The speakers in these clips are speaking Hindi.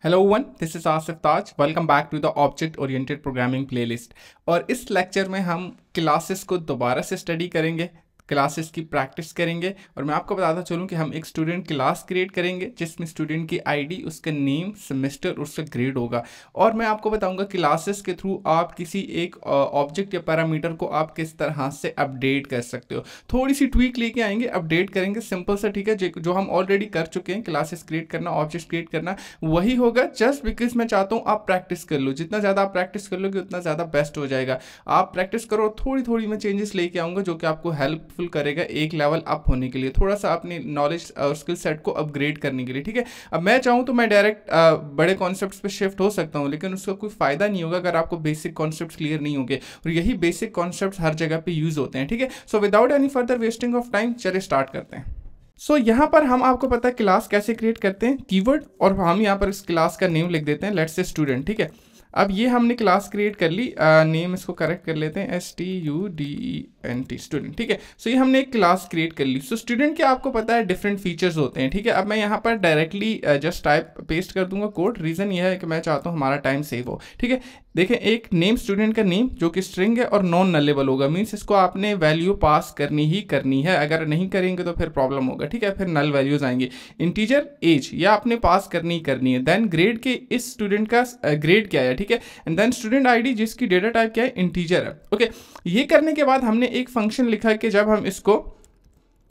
Hello one, this is Asif Taj. Welcome back to the object oriented programming playlist. और इस लेक्चर में हम क्लासेस को दोबारा से स्टडी करेंगे, क्लासेस की प्रैक्टिस करेंगे। और मैं आपको बताता चलूं कि हम एक स्टूडेंट क्लास क्रिएट करेंगे जिसमें स्टूडेंट की आईडी, उसका नेम, सेमेस्टर और उसका ग्रेड होगा। और मैं आपको बताऊंगा क्लासेस के थ्रू आप किसी एक ऑब्जेक्ट या पैरामीटर को आप किस तरह से अपडेट कर सकते हो। थोड़ी सी ट्वीक लेके आएंगे, अपडेट करेंगे, सिंपल सा, ठीक है। जो हम ऑलरेडी कर चुके हैं, क्लासेस क्रिएट करना, ऑब्जेक्ट क्रिएट करना, वही होगा। जस्ट बिकॉज मैं चाहता हूँ आप प्रैक्टिस कर लो। जितना ज़्यादा आप प्रैक्टिस कर लोगे उतना ज़्यादा बेस्ट हो जाएगा। आप प्रैक्टिस करो, थोड़ी थोड़ी मैं चेंजेस लेके आऊँगा जो कि आपको हेल्पफुल करेगा एक लेवल अप होने के लिए, थोड़ा सा अपनी नॉलेज और स्किल सेट को अपग्रेड करने के लिए, ठीक है। अब मैं चाहूँ तो मैं डायरेक्ट बड़े कॉन्सेप्ट्स पे शिफ्ट हो सकता हूँ, लेकिन उसका कोई फायदा नहीं होगा अगर आपको बेसिक कॉन्सेप्ट्स क्लियर नहीं होंगे। और यही बेसिक कॉन्सेप्ट्स हर जगह पे यूज होते हैं, ठीक है। So without any further wasting of time, चलिए स्टार्ट करते हैं। यहाँ पर हम आपको पता है क्लास कैसे क्रिएट करते हैं, कीवर्ड, और हम यहाँ पर इस क्लास का नेम लिख देते हैं, लेट्स से स्टूडेंट, ठीक है। अब ये हमने क्लास क्रिएट कर ली, नेम इसको करेक्ट कर लेते हैं, STUDENT, स्टूडेंट, ठीक है। सो ये हमने एक क्लास क्रिएट कर ली। सो स्टूडेंट के आपको पता है डिफरेंट फीचर्स होते हैं, ठीक है। अब मैं यहाँ पर डायरेक्टली जस्ट टाइप पेस्ट कर दूंगा कोड। रीज़न ये है कि मैं चाहता हूँ हमारा टाइम सेव हो, ठीक है। देखें, एक नेम, स्टूडेंट का नेम जो कि स्ट्रिंग है और नॉन नलेबल होगा, मीन्स इसको आपने वैल्यू पास करनी ही करनी है। अगर नहीं करेंगे तो फिर प्रॉब्लम होगा, ठीक है, फिर नल वैल्यूज आएंगे। इंटीजर एज या आपने पास करनी ही करनी है। देन ग्रेड के, इस स्टूडेंट का ग्रेड क्या है, ठीक है। एंड देन स्टूडेंट आईडी जिसकी डेटा टाइप क्या है, इंटीजर है, ओके। ये करने के बाद हमने एक फंक्शन लिखा है कि जब हम इसको,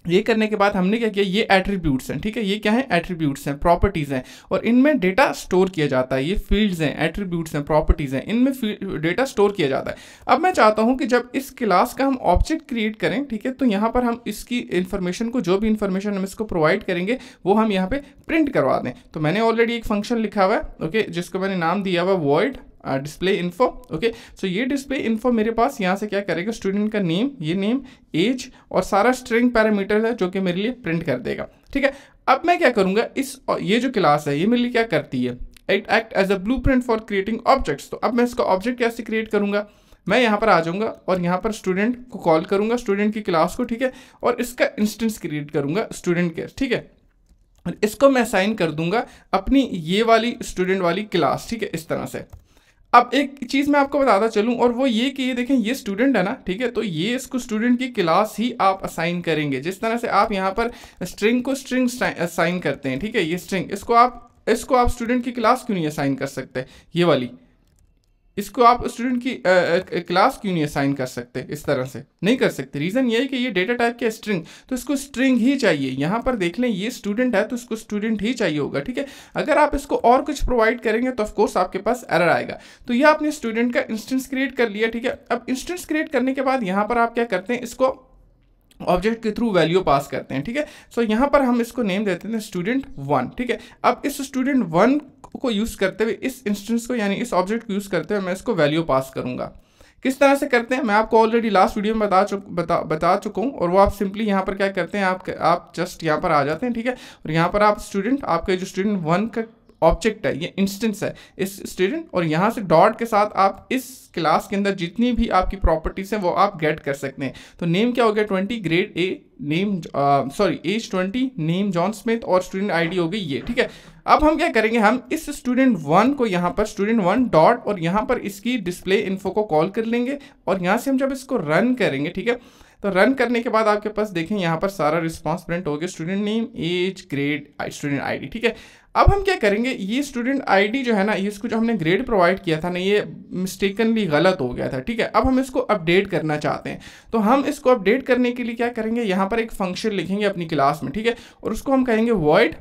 ये करने के बाद हमने क्या किया, ये एट्रीब्यूट्स हैं, ठीक है। ये क्या है, एट्रीब्यूट्स हैं, प्रॉपर्टीज हैं, और इनमें डेटा स्टोर किया जाता है। ये फील्ड्स हैं, एट्रीब्यूट्स हैं, प्रॉपर्टीज हैं, इनमें डेटा स्टोर किया जाता है। अब मैं चाहता हूं कि जब इस क्लास का हम ऑब्जेक्ट क्रिएट करें, ठीक है, तो यहाँ पर हम इसकी इन्फॉर्मेशन को, जो भी इन्फॉर्मेशन हम इसको प्रोवाइड करेंगे वो हम यहाँ पे प्रिंट करवा दें। तो मैंने ऑलरेडी एक फंक्शन लिखा हुआ है, ओके, जिसको मैंने नाम दिया हुआ वॉइड डिस्प्ले इन्फो, ओके। सो ये डिस्प्ले इन्फो मेरे पास यहाँ से क्या करेगा, स्टूडेंट का नेम, ये नेम, एज और सारा स्ट्रिंग पैरामीटर है जो कि मेरे लिए प्रिंट कर देगा, ठीक है। अब मैं क्या करूँगा, ये जो क्लास है ये मेरे लिए क्या करती है, it act as a blueprint for creating objects. तो अब मैं इसका ऑब्जेक्ट कैसे क्रिएट करूँगा, मैं यहाँ पर आ जाऊँगा और यहाँ पर स्टूडेंट को कॉल करूँगा, स्टूडेंट की क्लास को, ठीक है, और इसका इंस्टेंस क्रिएट करूँगा स्टूडेंट के, ठीक है। और इसको मैं असाइन कर दूंगा अपनी ये वाली स्टूडेंट वाली क्लास, ठीक है, इस तरह से। अब एक चीज़ मैं आपको बताता चलूं, और वो ये कि ये देखें, ये स्टूडेंट है ना, ठीक है, तो ये इसको स्टूडेंट की क्लास ही आप असाइन करेंगे। जिस तरह से आप यहाँ पर स्ट्रिंग को स्ट्रिंग असाइन करते हैं, ठीक है, ये स्ट्रिंग, इसको आप स्टूडेंट की क्लास क्यों नहीं असाइन कर सकते, ये वाली, इसको आप स्टूडेंट की क्लास क्यों नहीं असाइन कर सकते, इस तरह से नहीं कर सकते। रीज़न ये है कि ये डेटा टाइप के स्ट्रिंग, तो इसको स्ट्रिंग ही चाहिए। यहाँ पर देख लें, ये स्टूडेंट है तो इसको स्टूडेंट ही चाहिए होगा, ठीक है। अगर आप इसको और कुछ प्रोवाइड करेंगे तो ऑफकोर्स आपके पास एरर आएगा। तो ये आपने स्टूडेंट का इंस्टेंस क्रिएट कर लिया, ठीक है। अब इंस्टेंस क्रिएट करने के बाद यहाँ पर आप क्या करते हैं, इसको ऑब्जेक्ट के थ्रू वैल्यू पास करते हैं, ठीक है। सो यहाँ पर हम इसको नेम देते हैं स्टूडेंट 1, ठीक है। अब इस स्टूडेंट 1 को यूज़ करते हुए, इस इंस्टेंस को यानी इस ऑब्जेक्ट को यूज़ करते हुए मैं इसको वैल्यू पास करूँगा। किस तरह से करते हैं मैं आपको ऑलरेडी लास्ट वीडियो में बता चुका हूँ। और वो आप सिंपली यहाँ पर क्या करते हैं, आप जस्ट यहाँ पर आ जाते हैं, ठीक है। और यहाँ पर आप स्टूडेंट, आपका जो स्टूडेंट 1 का ऑब्जेक्ट है, ये इंस्टेंस है इस स्टूडेंट, और यहाँ से डॉट के साथ आप इस क्लास के अंदर जितनी भी आपकी प्रॉपर्टीज हैं वो आप गेट कर सकते हैं। तो नेम क्या हो गया, 20, grade A, name age 20, name John Smith, और स्टूडेंट आईडी हो गई ये, ठीक है। अब हम क्या करेंगे, हम इस स्टूडेंट 1 को यहाँ पर स्टूडेंट 1 डॉट, और यहाँ पर इसकी डिस्प्ले इन्फो को कॉल कर लेंगे, और यहाँ से हम जब इसको रन करेंगे, ठीक है, तो रन करने के बाद आपके पास देखें यहाँ पर सारा रिस्पॉन्स प्रिंट हो गया, student name, age, grade, student ID, ठीक है। अब हम क्या करेंगे, ये स्टूडेंट आईडी जो है ना, ये इसको जो हमने ग्रेड प्रोवाइड किया था ना, ये मिस्टेकनली गलत हो गया था, ठीक है। अब हम इसको अपडेट करना चाहते हैं, तो हम इसको अपडेट करने के लिए क्या करेंगे, यहाँ पर एक फंक्शन लिखेंगे अपनी क्लास में, ठीक है, और उसको हम कहेंगे वॉइड,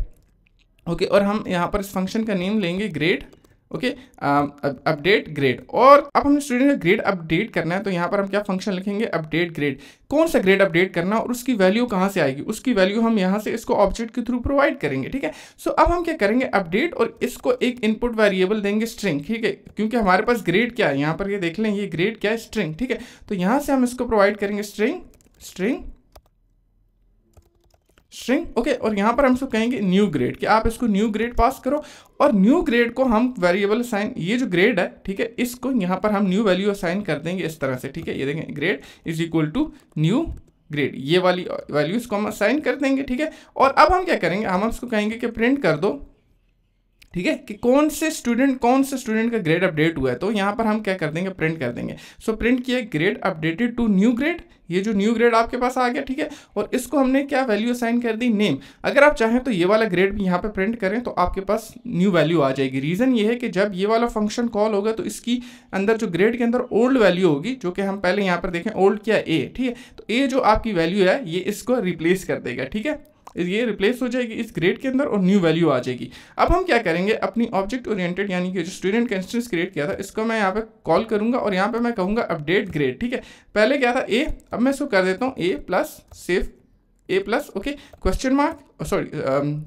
ओके, और हम यहाँ पर इस फंक्शन का नेम लेंगे ग्रेड, ओके, अपडेट ग्रेड। और अब हमें स्टूडेंट का ग्रेड अपडेट करना है, तो यहाँ पर हम क्या फंक्शन लिखेंगे, अपडेट ग्रेड। कौन सा ग्रेड अपडेट करना और उसकी वैल्यू कहाँ से आएगी, उसकी वैल्यू हम यहाँ से इसको ऑब्जेक्ट के थ्रू प्रोवाइड करेंगे, ठीक है। सो अब हम क्या करेंगे, अपडेट, और इसको एक इनपुट वेरिएबल देंगे स्ट्रिंग, ठीक है, क्योंकि हमारे पास ग्रेड क्या है, यहाँ पर ये देख लें, ये ग्रेड क्या है, स्ट्रिंग, ठीक है। तो यहाँ से हम इसको प्रोवाइड करेंगे स्ट्रिंग, ओके, और यहाँ पर हम इसको कहेंगे न्यू ग्रेड, कि आप इसको न्यू ग्रेड पास करो। और न्यू ग्रेड को हम वेरिएबल असाइन, ये जो ग्रेड है, ठीक है, इसको यहाँ पर हम न्यू वैल्यू असाइन कर देंगे इस तरह से, ठीक है। ये देखें, grade is equal to new grade, ये वाली वैल्यूज को हम असाइन कर देंगे, ठीक है। और अब हम क्या करेंगे, हम इसको कहेंगे कि प्रिंट कर दो ठीक है, कि कौन से स्टूडेंट का ग्रेड अपडेट हुआ है। तो यहाँ पर हम क्या कर देंगे, प्रिंट कर देंगे। सो प्रिंट किया grade updated to new grade, ये जो न्यू ग्रेड आपके पास आ गया, ठीक है। और इसको हमने क्या वैल्यू असाइन कर दी, नेम। अगर आप चाहें तो ये वाला ग्रेड भी यहाँ पे प्रिंट करें तो आपके पास न्यू वैल्यू आ जाएगी। रीज़न ये है कि जब ये वाला फंक्शन कॉल होगा तो इसकी अंदर जो ग्रेड के अंदर ओल्ड वैल्यू होगी, जो कि हम पहले यहाँ पर देखें ओल्ड क्या ए, ठीक है। तो ए जो आपकी वैल्यू है ये इसको रिप्लेस कर देगा, ठीक है। ये रिप्लेस हो जाएगी इस ग्रेड के अंदर और न्यू वैल्यू आ जाएगी। अब हम क्या करेंगे, अपनी ऑब्जेक्ट ओरिएंटेड यानी कि जो स्टूडेंट का इंस्टेंस क्रिएट किया था इसको मैं यहाँ पे कॉल करूंगा और यहाँ पे मैं कहूँगा अपडेट ग्रेड, ठीक है। पहले क्या था ए, अब मैं इसको कर देता हूँ A plus save, A plus okay question mark sorry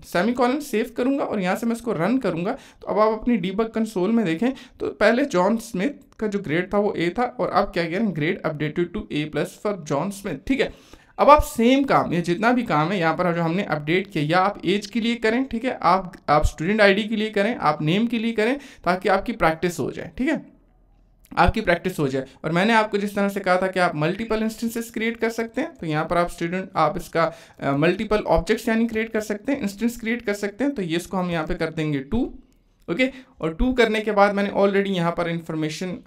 semicolon, save करूंगा और यहाँ से मैं इसको रन करूंगा। तो अब आप अपनी डीबग कंसोल में देखें तो पहले जॉन स्मिथ का जो ग्रेड था वो ए था और अब क्या कह रहे हैं, grade updated to A plus for John Smith, ठीक है। अब आप सेम काम, ये जितना भी काम है यहाँ पर जो हमने अपडेट किया, या आप एज के लिए करें, ठीक है, आप स्टूडेंट आईडी के लिए करें, आप नेम के लिए करें, ताकि आपकी प्रैक्टिस हो जाए, ठीक है, आपकी प्रैक्टिस हो जाए। और मैंने आपको जिस तरह से कहा था कि आप मल्टीपल इंस्टेंसेस क्रिएट कर सकते हैं, तो यहाँ पर आप इसका मल्टीपल ऑब्जेक्ट्स यानी क्रिएट कर सकते हैं, इंस्टेंस क्रिएट कर सकते हैं। तो ये इसको हम यहाँ पे कर देंगे 2, ओके। और 2 करने के बाद मैंने ऑलरेडी यहाँ पर इंफॉर्मेशन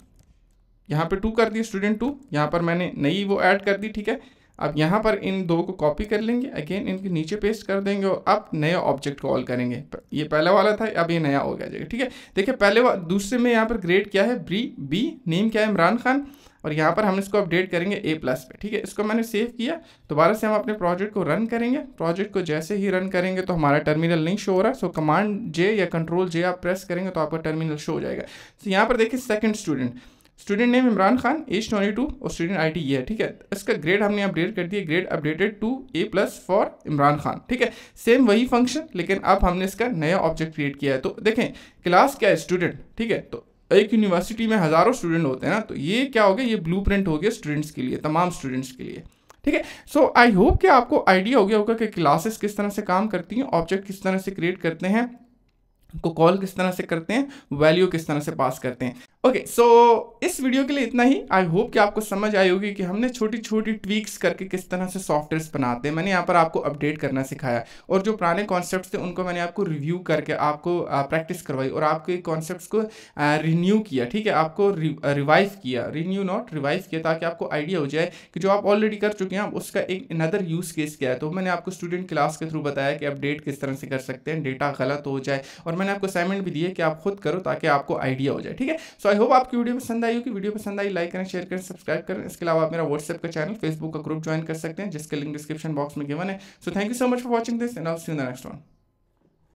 यहाँ पे 2 कर दी, स्टूडेंट 2, यहाँ पर मैंने नई वो ऐड कर दी, ठीक है। अब यहाँ पर इन दो को कॉपी कर लेंगे, अगेन इनके नीचे पेस्ट कर देंगे और अब नया ऑब्जेक्ट कॉल करेंगे। ये पहला वाला था, अब ये नया हो गया, ठीक है। देखिए पहले दूसरे में यहाँ पर ग्रेड क्या है, बी, नेम क्या है, इमरान खान, और यहाँ पर हम इसको अपडेट करेंगे ए प्लस पे, ठीक है। इसको मैंने सेव किया, दोबारा से हम अपने प्रोजेक्ट को रन करेंगे। प्रोजेक्ट को जैसे ही रन करेंगे तो हमारा टर्मिनल नहीं शो हो रहा, सो कमांड जे या कंट्रोल जे आप प्रेस करेंगे तो आपका टर्मिनल शो हो जाएगा। तो यहाँ पर देखिए second student name Imran Khan, age 22 और स्टूडेंट आईडी ये है, ठीक है। इसका ग्रेड हमने अपडेट कर दिया, grade updated to A plus for Imran Khan, ठीक है। सेम वही फंक्शन, लेकिन अब हमने इसका नया ऑब्जेक्ट क्रिएट किया है। तो देखें क्लास क्या है, स्टूडेंट, ठीक है। तो एक यूनिवर्सिटी में हज़ारों स्टूडेंट होते हैं ना, तो ये क्या हो गया, ये ब्लूप्रिंट हो गया स्टूडेंट्स के लिए, तमाम स्टूडेंट्स के लिए, ठीक है। सो आई होप कि आपको आइडिया हो गया होगा कि क्लासेस किस तरह से काम करती हैं, ऑब्जेक्ट किस तरह से क्रिएट करते हैं, को कॉल किस तरह से करते हैं, वैल्यू किस तरह से पास करते हैं। ओके, सो इस वीडियो के लिए इतना ही। आई होप कि आपको समझ आई होगी कि हमने छोटी छोटी ट्वीक्स करके किस तरह से सॉफ्टवेयर्स बनाते हैं। मैंने यहाँ पर आपको अपडेट करना सिखाया और जो पुराने कॉन्सेप्ट्स थे उनको मैंने आपको रिव्यू करके आपको प्रैक्टिस करवाई और आपके कॉन्सेप्ट्स को रिन्यू किया, ठीक है, आपको रिवाइव किया, रिन्यू नॉट रिवाइव किया, ताकि आपको आइडिया हो जाए कि जो आप ऑलरेडी कर चुके हैं उसका एक अनदर यूज़ केस क्या है। तो मैंने आपको स्टूडेंट क्लास के थ्रू बताया कि अपडेट किस तरह से कर सकते हैं, डेटा गलत हो जाए, और मैंने आपको असाइनमेंट भी दिया कि आप खुद करो ताकि आपको आइडिया हो जाए, ठीक है। सो आई होप आपकी वीडियो पसंद आई होगी। वीडियो पसंद आई लाइक करें, शेयर करें, सब्सक्राइब करें। इसके अलावा आप मेरा व्हाट्सएप का चैनल, फेसबुक का ग्रुप ज्वाइन कर सकते हैं जिसका लिंक डिस्क्रिप्शन बॉक्स में गिवन है। So thank you so much for watching this and I will see you in the next one.